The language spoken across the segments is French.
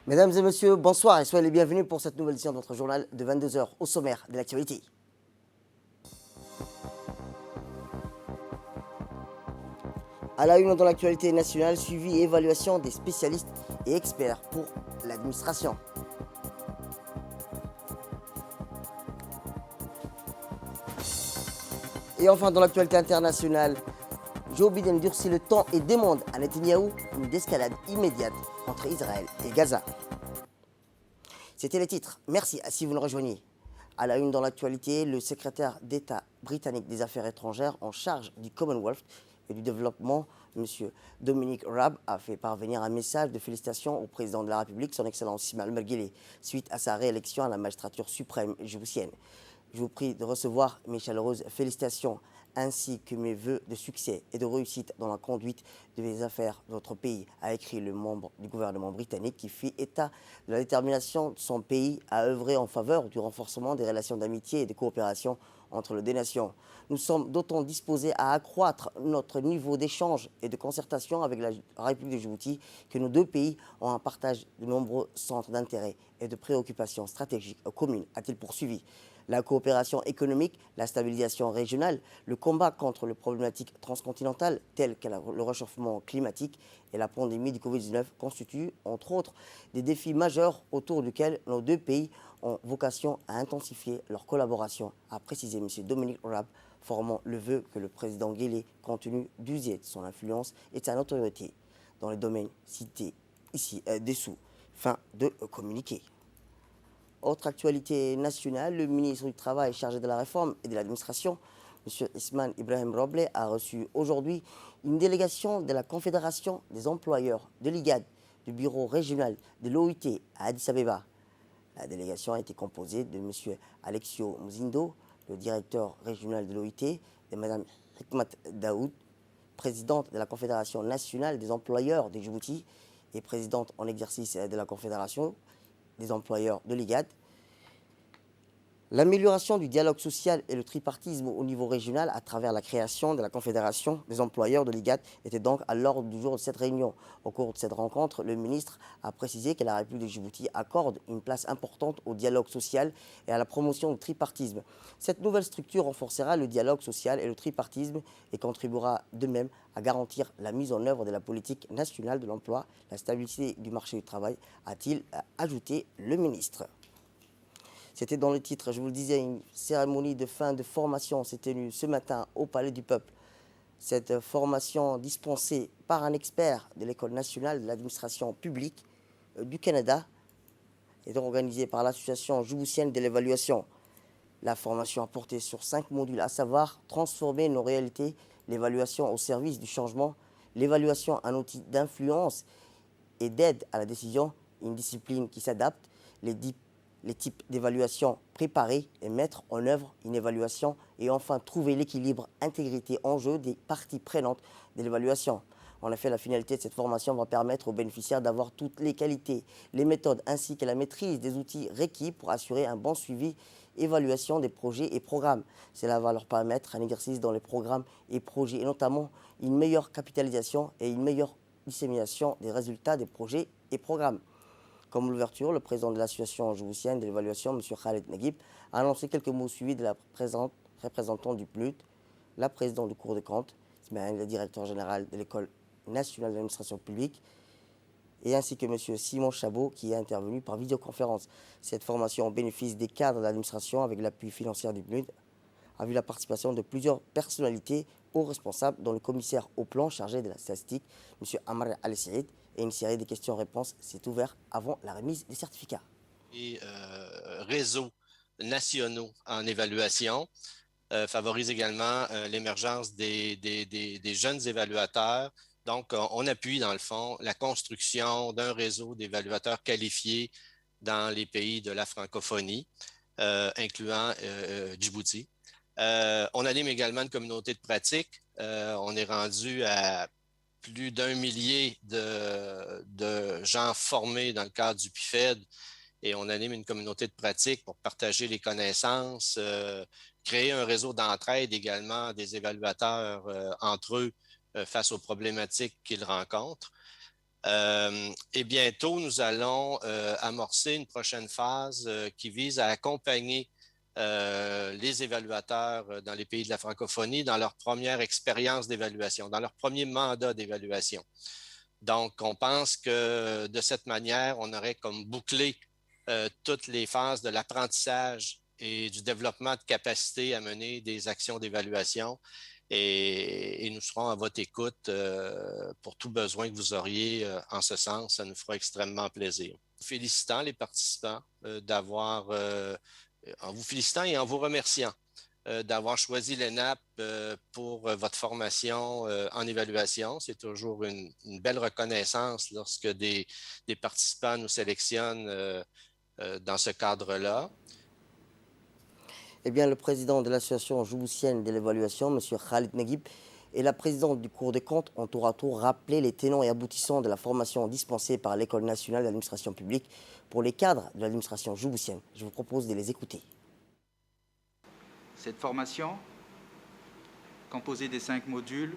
Mesdames et messieurs, bonsoir et soyez les bienvenus pour cette nouvelle édition de notre journal de 22 heures au sommaire de l'actualité. À la une dans l'actualité nationale, suivi et évaluation des spécialistes et experts pour l'administration. Et enfin, dans l'actualité internationale, Joe Biden durcit le temps et demande à Netanyahou une escalade immédiate entre Israël et Gaza. C'était les titres. Merci si vous nous rejoignez. À la une dans l'actualité, le secrétaire d'État britannique des Affaires étrangères en charge du Commonwealth et du développement, M. Dominic Raab, a fait parvenir un message de félicitations au président de la République, son Excellence Ismaël Merguele, suite à sa réélection à la magistrature suprême djiboutienne. Je vous prie de recevoir mes chaleureuses félicitations ainsi que mes vœux de succès et de réussite dans la conduite des affaires de votre pays, a écrit le membre du gouvernement britannique qui fit état de la détermination de son pays à œuvrer en faveur du renforcement des relations d'amitié et de coopération entre les deux nations. Nous sommes d'autant disposés à accroître notre niveau d'échange et de concertation avec la République de Djibouti que nos deux pays ont un partage de nombreux centres d'intérêt et de préoccupations stratégiques communes, a-t-il poursuivi. La coopération économique, la stabilisation régionale, le combat contre les problématiques transcontinentales telles que le réchauffement climatique et la pandémie du Covid-19 constituent, entre autres, des défis majeurs autour duquel nos deux pays ont vocation à intensifier leur collaboration, a précisé M. Dominic Raab, formant le vœu que le président Guélé continue d'user de son influence et de sa notoriété dans les domaines cités ici dessous. Fin de communiqué. Autre actualité nationale, le ministre du Travail chargé de la réforme et de l'administration, M. Isman Ibrahim Roble, a reçu aujourd'hui une délégation de la Confédération des employeurs de l'IGAD, du bureau régional de l'OIT à Addis Abeba. La délégation a été composée de M. Alexio Mzindo, le directeur régional de l'OIT, et Mme Hikmat Daoud, présidente de la Confédération nationale des employeurs de Djibouti et présidente en exercice de la Confédération des employeurs de l'IGAD. L'amélioration du dialogue social et le tripartisme au niveau régional à travers la création de la Confédération des employeurs de l'IGAD était donc à l'ordre du jour de cette réunion. Au cours de cette rencontre, le ministre a précisé que la République de Djibouti accorde une place importante au dialogue social et à la promotion du tripartisme. Cette nouvelle structure renforcera le dialogue social et le tripartisme et contribuera de même à garantir la mise en œuvre de la politique nationale de l'emploi, la stabilité du marché du travail, a-t-il ajouté le ministre. C'était dans le titre, je vous le disais, une cérémonie de fin de formation s'est tenue ce matin au Palais du Peuple. Cette formation dispensée par un expert de l'École nationale de l'administration publique du Canada est organisée par l'Association djiboutienne de l'évaluation. La formation a porté sur 5 modules, à savoir transformer nos réalités, l'évaluation au service du changement, l'évaluation un outil d'influence et d'aide à la décision, une discipline qui s'adapte, les types d'évaluation préparés et mettre en œuvre une évaluation et enfin trouver l'équilibre intégrité-enjeu des parties prenantes de l'évaluation. En effet, la finalité de cette formation va permettre aux bénéficiaires d'avoir toutes les qualités, les méthodes ainsi que la maîtrise des outils requis pour assurer un bon suivi, évaluation des projets et programmes. Cela va leur permettre un exercice dans les programmes et projets et notamment une meilleure capitalisation et une meilleure dissémination des résultats des projets et programmes. Comme l'ouverture, le président de l'association djiboutienne de l'évaluation, M. Khaled Naguib, a annoncé quelques mots suivis de la représentante du PLUD, la présidente du Cour des comptes, le directeur général de l'École nationale de l'administration publique, et ainsi que M. Simon Chabot, qui est intervenu par vidéoconférence. Cette formation au bénéfice des cadres de l'administration, avec l'appui financier du PLUD, a vu la participation de plusieurs personnalités hauts responsables, dont le commissaire au plan chargé de la statistique, M. Amar Al-Saïd, et une série de questions-réponses s'est ouverte avant la remise des certificats. Et réseaux nationaux en évaluation favorise également l'émergence des jeunes évaluateurs. Donc, on appuie dans le fond la construction d'un réseau d'évaluateurs qualifiés dans les pays de la francophonie, incluant Djibouti. On anime également une communauté de pratique. On est rendu à plus d'un millier de gens formés dans le cadre du PIFED et on anime une communauté de pratique pour partager les connaissances, créer un réseau d'entraide également des évaluateurs entre eux face aux problématiques qu'ils rencontrent. Et bientôt, nous allons amorcer une prochaine phase qui vise à accompagner les évaluateurs dans les pays de la francophonie dans leur première expérience d'évaluation, dans leur premier mandat d'évaluation. Donc, on pense que de cette manière, on aurait comme bouclé toutes les phases de l'apprentissage et du développement de capacité à mener des actions d'évaluation. Et nous serons à votre écoute pour tout besoin que vous auriez en ce sens. Ça nous fera extrêmement plaisir. Félicitant les participants en vous félicitant et en vous remerciant d'avoir choisi l'ENAP pour votre formation en évaluation. C'est toujours une belle reconnaissance lorsque des participants nous sélectionnent dans ce cadre-là. Eh bien, le président de l'association djiboutienne de l'évaluation, M. Khalid Neguib, et la présidente du Cour des comptes ont tour à tour rappelé les tenants et aboutissants de la formation dispensée par l'École nationale de l'administration publique pour les cadres de l'administration djiboutienne. Je vous propose de les écouter. Cette formation, composée des 5 modules,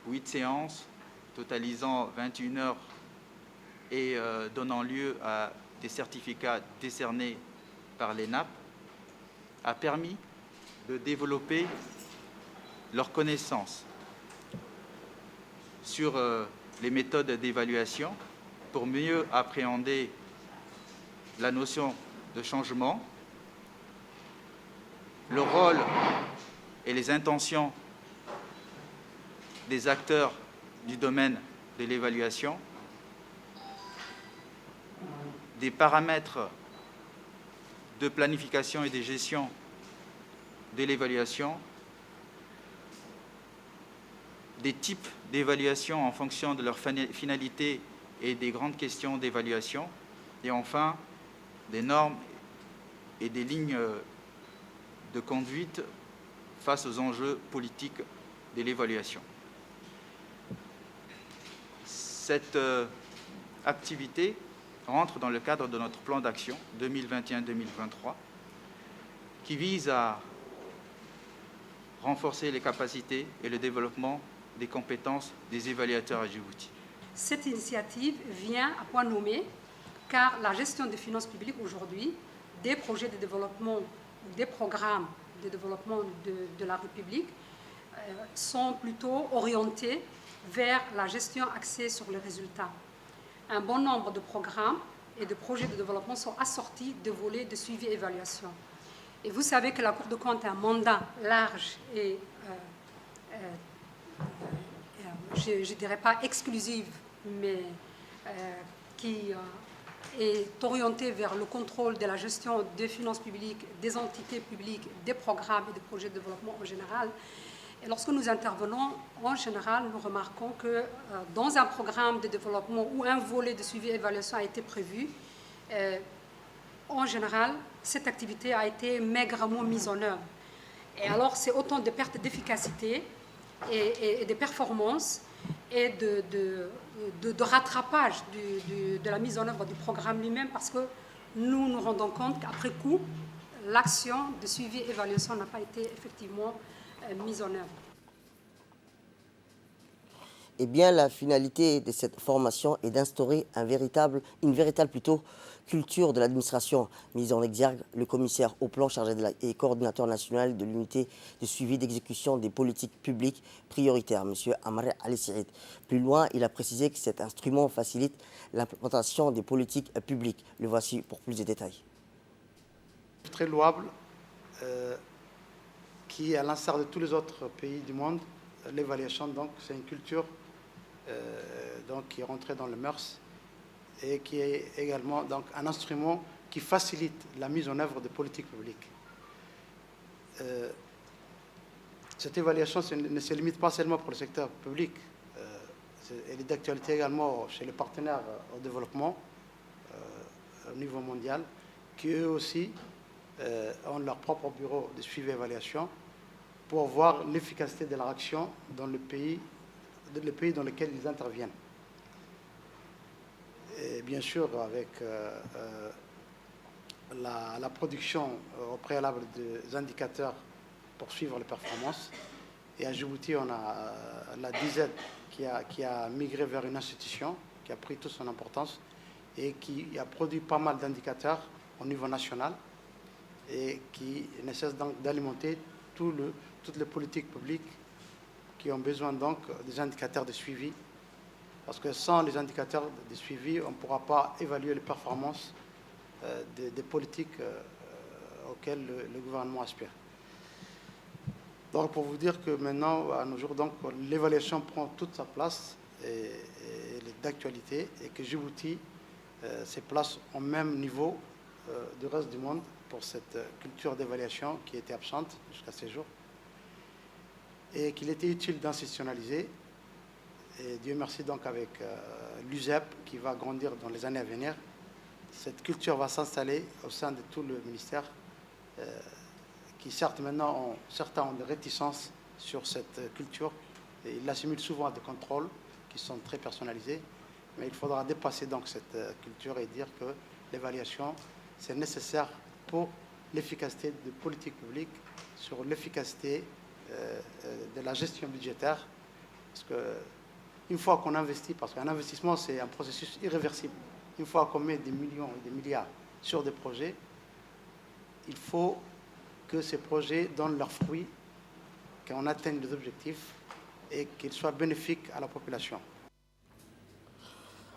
8 séances, totalisant 21 heures et donnant lieu à des certificats décernés par l'ENAP, a permis de développer leurs connaissances sur les méthodes d'évaluation pour mieux appréhender la notion de changement, le rôle et les intentions des acteurs du domaine de l'évaluation, des paramètres de planification et de gestion de l'évaluation, des types d'évaluation en fonction de leur finalité et des grandes questions d'évaluation, et enfin des normes et des lignes de conduite face aux enjeux politiques de l'évaluation. Cette activité rentre dans le cadre de notre plan d'action 2021-2023 qui vise à renforcer les capacités et le développement des compétences des évaluateurs à Djibouti. Cette initiative vient à point nommé car la gestion des finances publiques aujourd'hui, des projets de développement, des programmes de développement de la République sont plutôt orientés vers la gestion axée sur les résultats. Un bon nombre de programmes et de projets de développement sont assortis de volets de suivi et évaluation. Et vous savez que la Cour des comptes a un mandat large et, je ne dirais pas exclusif, mais qui est orienté vers le contrôle de la gestion des finances publiques, des entités publiques, des programmes et des projets de développement en général. Et lorsque nous intervenons, en général, nous remarquons que dans un programme de développement où un volet de suivi et évaluation a été prévu, en général, cette activité a été maigrement mise en œuvre. Et alors, c'est autant de pertes d'efficacité et de performance et de rattrapage de la mise en œuvre du programme lui-même, parce que nous nous rendons compte qu'après coup, l'action de suivi et évaluation n'a pas été effectivement mise en œuvre. Eh bien, la finalité de cette formation est d'instaurer une véritable culture de l'administration. Mise en exergue, le commissaire au plan chargé et coordinateur national de l'unité de suivi d'exécution des politiques publiques prioritaires, M. Amare Ali-Sirid. Plus loin, il a précisé que cet instrument facilite l'implémentation des politiques publiques. Le voici pour plus de détails. Très louable, qui, à l'instar de tous les autres pays du monde, l'évaluation, donc, c'est une culture qui est rentrée dans le mœurs et qui est également donc, un instrument qui facilite la mise en œuvre des politiques publiques. Cette évaluation ne se limite pas seulement pour le secteur public, elle est d'actualité également chez les partenaires au développement au niveau mondial, qui eux aussi ont leur propre bureau de suivi et évaluation pour voir l'efficacité de leur action dans les pays dans lesquels ils interviennent. Et bien sûr, avec la production au préalable des indicateurs pour suivre les performances. Et à Djibouti, on a la DIZ qui a migré vers une institution, qui a pris toute son importance et qui a produit pas mal d'indicateurs au niveau national et qui ne cesse donc d'alimenter toutes les politiques publiques qui ont besoin donc des indicateurs de suivi. Parce que sans les indicateurs de suivi, on ne pourra pas évaluer les performances des politiques auxquelles le gouvernement aspire. Donc pour vous dire que maintenant, à nos jours, l'évaluation prend toute sa place et elle est d'actualité et que Djibouti se place au même niveau du reste du monde pour cette culture d'évaluation qui était absente jusqu'à ces jours et qu'il était utile d'institutionnaliser. Et Dieu merci donc avec l'USEP qui va grandir dans les années à venir. Cette culture va s'installer au sein de tout le ministère qui certes maintenant certains ont des réticences sur cette culture et ils l'assimilent souvent à des contrôles qui sont très personnalisés, mais il faudra dépasser donc cette culture et dire que l'évaluation c'est nécessaire pour l'efficacité de politique publique, sur l'efficacité de la gestion budgétaire, parce que une fois qu'on investit, parce qu'un investissement c'est un processus irréversible, une fois qu'on met des millions et des milliards sur des projets, il faut que ces projets donnent leurs fruits, qu'on atteigne les objectifs et qu'ils soient bénéfiques à la population.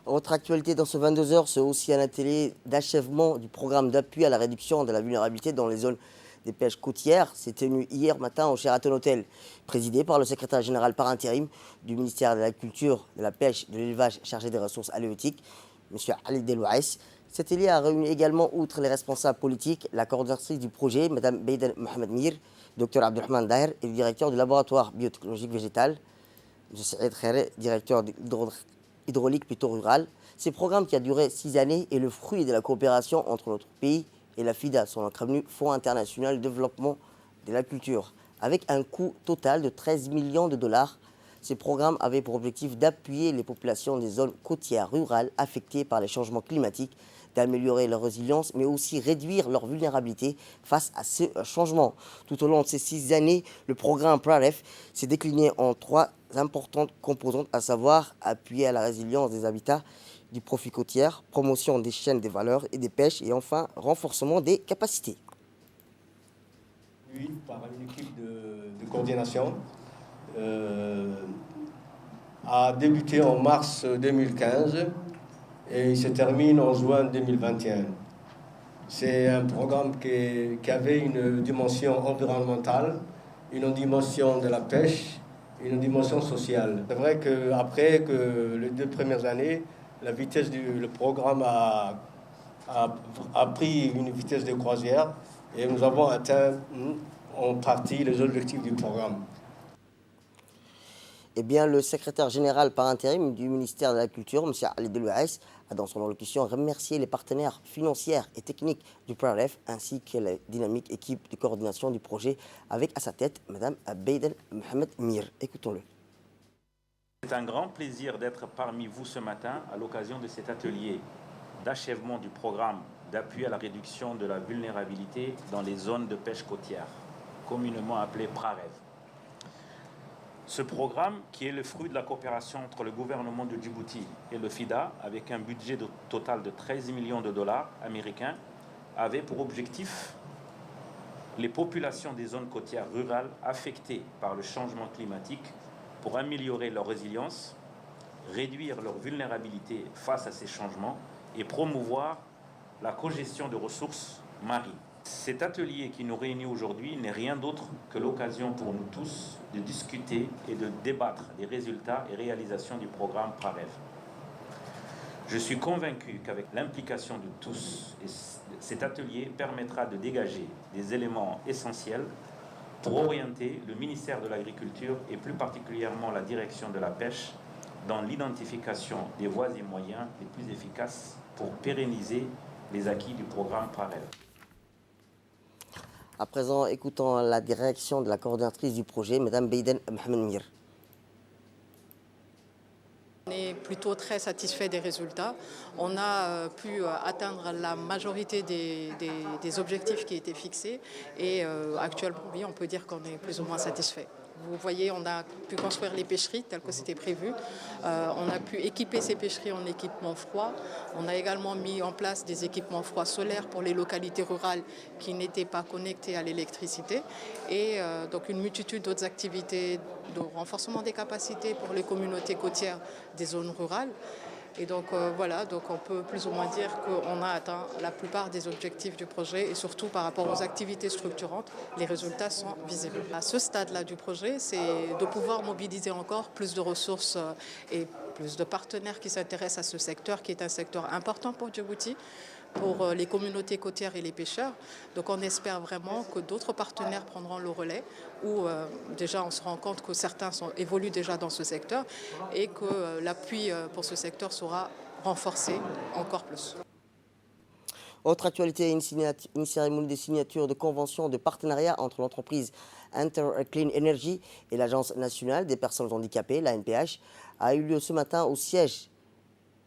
Autre actualité dans ce 22h, c'est aussi un atelier d'achèvement du programme d'appui à la réduction de la vulnérabilité dans les zones des pêches côtières. C'est tenu hier matin au Sheraton Hotel, présidé par le secrétaire général par intérim du ministère de la Culture, de la Pêche, de l'Élevage chargé des ressources halieutiques, M. Ali Delouaïs. Cet atelier a réuni également, outre les responsables politiques, la coordinatrice du projet, Mme Beiden Mohamed Mir, Dr Abdelrahman Daher et le directeur du laboratoire biotechnologique végétal, M. Saïd Khairé, directeur hydraulique plutôt rural. Ce programme qui a duré 6 années est le fruit de la coopération entre notre pays et la FIDA, son acronyme Fonds international de développement de la culture, avec un coût total de 13 millions de dollars. Ces programmes avaient pour objectif d'appuyer les populations des zones côtières rurales affectées par les changements climatiques, d'améliorer leur résilience, mais aussi réduire leur vulnérabilité face à ce changement. Tout au long de ces 6 années, le programme PRAREF s'est décliné en 3 importantes composantes, à savoir appuyer à la résilience des habitats, du profit côtier, promotion des chaînes des valeurs et des pêches, et enfin renforcement des capacités. Oui, par une équipe de coordination a débuté en mars 2015 et il se termine en juin 2021. C'est un programme qui avait une dimension environnementale, une dimension de la pêche, une dimension sociale. C'est vrai qu'après les 2 premières années, la vitesse le programme a pris une vitesse de croisière et nous avons atteint en partie les objectifs du programme. Eh bien, le secrétaire général par intérim du ministère de la Culture, M. Ali Delouaïs, a dans son allocution remercié les partenaires financiers et techniques du PRAREF ainsi que la dynamique équipe de coordination du projet avec à sa tête Mme Beiden Mohamed Mir. Écoutons-le. C'est un grand plaisir d'être parmi vous ce matin à l'occasion de cet atelier d'achèvement du programme d'appui à la réduction de la vulnérabilité dans les zones de pêche côtière, communément appelé PRAREF. Ce programme, qui est le fruit de la coopération entre le gouvernement de Djibouti et le FIDA, avec un budget total de 13 millions de dollars américains, avait pour objectif les populations des zones côtières rurales affectées par le changement climatique pour améliorer leur résilience, réduire leur vulnérabilité face à ces changements et promouvoir la cogestion de ressources marines. Cet atelier qui nous réunit aujourd'hui n'est rien d'autre que l'occasion pour nous tous de discuter et de débattre des résultats et réalisations du programme PRAREF. Je suis convaincu qu'avec l'implication de tous, cet atelier permettra de dégager des éléments essentiels pour orienter le ministère de l'Agriculture et plus particulièrement la direction de la pêche dans l'identification des voies et moyens les plus efficaces pour pérenniser les acquis du programme PRAREF. À présent, écoutons la direction de la coordinatrice du projet, Mme Beiden Mohamed Mir. On est plutôt très satisfait des résultats. On a pu atteindre la majorité des objectifs qui étaient fixés et actuellement, oui, on peut dire qu'on est plus ou moins satisfait. Vous voyez, on a pu construire les pêcheries telles que c'était prévu. On a pu équiper ces pêcheries en équipement froid. On a également mis en place des équipements froids solaires pour les localités rurales qui n'étaient pas connectées à l'électricité. Et donc une multitude d'autres activités de renforcement des capacités pour les communautés côtières des zones rurales. Et donc voilà, donc on peut plus ou moins dire qu'on a atteint la plupart des objectifs du projet et surtout par rapport aux activités structurantes, les résultats sont visibles. À ce stade-là du projet, c'est de pouvoir mobiliser encore plus de ressources et plus de partenaires qui s'intéressent à ce secteur qui est un secteur important pour Djibouti, pour les communautés côtières et les pêcheurs. Donc on espère vraiment que d'autres partenaires prendront le relais, où déjà on se rend compte que certains évoluent déjà dans ce secteur et que l'appui pour ce secteur sera renforcé encore plus. Autre actualité, une cérémonie de signature de convention de partenariat entre l'entreprise Interclean Energy et l'Agence nationale des personnes handicapées, l'ANPH, a eu lieu ce matin au siège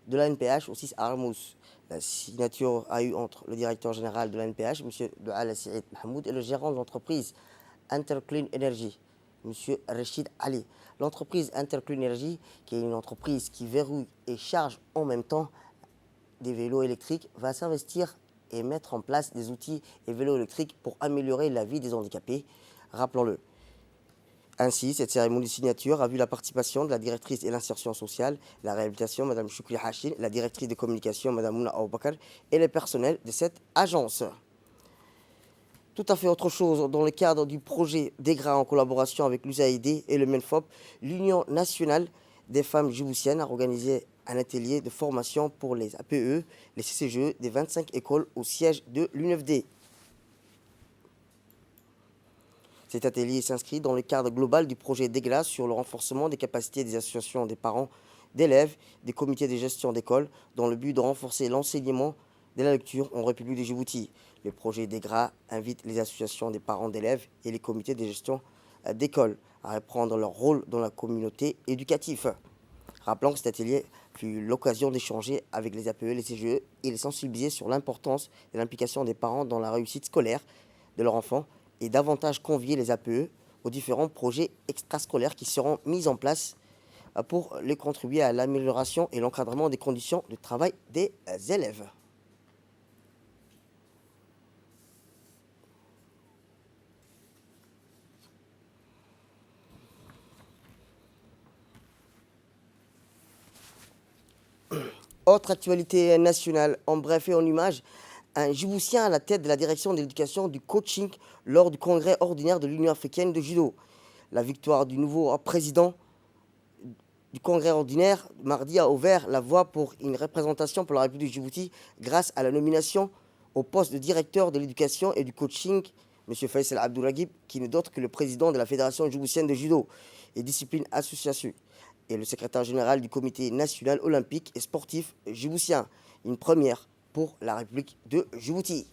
de l'ANPH au 6 Armous. La signature a eu entre le directeur général de l'ANPH, M. Douala Saïd Mahmoud, et le gérant de l'entreprise Interclean Energy, M. Rachid Ali. L'entreprise Interclean Energy, qui est une entreprise qui verrouille et charge en même temps des vélos électriques, va s'investir et mettre en place des outils et vélos électriques pour améliorer la vie des handicapés, rappelons-le. Ainsi, cette cérémonie de signature a vu la participation de la directrice de l'insertion sociale et la réhabilitation, Mme Choukri Hachin, la directrice de communication, Mme Mouna Aboubakar, et le personnel de cette agence. Tout à fait autre chose, dans le cadre du projet DEGRA en collaboration avec l'USAID et le MENFOP, l'Union nationale des femmes djiboutiennes a organisé un atelier de formation pour les APE, les CCGE des 25 écoles au siège de l'UNFD. Cet atelier s'inscrit dans le cadre global du projet DEGRA sur le renforcement des capacités des associations des parents, d'élèves, des comités de gestion d'école, dans le but de renforcer l'enseignement de la lecture en République de Djibouti. Le projet DEGRA invite les associations des parents d'élèves et les comités de gestion d'école à reprendre leur rôle dans la communauté éducative. Rappelons que cet atelier fut l'occasion d'échanger avec les APE, les CGE et les sensibiliser sur l'importance de l'implication des parents dans la réussite scolaire de leurs enfants et davantage convier les APE aux différents projets extrascolaires qui seront mis en place pour les contribuer à l'amélioration et l'encadrement des conditions de travail des élèves. Autre actualité nationale, en bref et en image, un Djiboutien à la tête de la direction de l'éducation du coaching lors du congrès ordinaire de l'Union africaine de judo. La victoire du nouveau président du congrès ordinaire mardi a ouvert la voie pour une représentation pour la République de Djibouti grâce à la nomination au poste de directeur de l'éducation et du coaching, M. Faisal Abdouragib, qui n'est d'autre que le président de la Fédération djiboutienne de judo et discipline association, et le secrétaire général du comité national olympique et sportif djiboutien. Une première pour la République de Djibouti.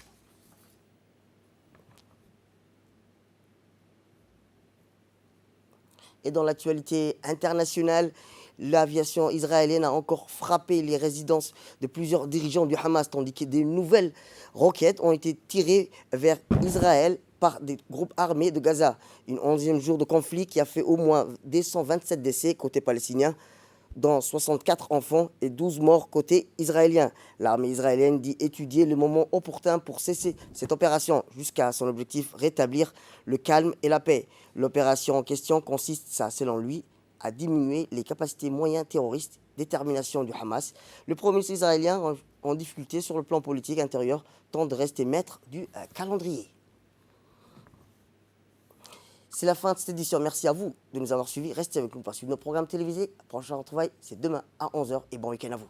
Et dans l'actualité internationale, l'aviation israélienne a encore frappé les résidences de plusieurs dirigeants du Hamas, tandis que de nouvelles roquettes ont été tirées vers Israël par des groupes armés de Gaza. Une 11e jour de conflit qui a fait au moins 227 décès côté palestinien, dont 64 enfants et 12 morts côté israélien. L'armée israélienne dit étudier le moment opportun pour cesser cette opération jusqu'à son objectif, rétablir le calme et la paix. L'opération en question consiste, selon lui, à diminuer les capacités moyens terroristes, détermination du Hamas. Le Premier ministre israélien, en difficulté sur le plan politique intérieur, tente de rester maître du calendrier. C'est la fin de cette édition. Merci à vous de nous avoir suivis. Restez avec nous pour suivre nos programmes télévisés. Prochain retrouvaille, c'est demain à 11h et bon week-end à vous.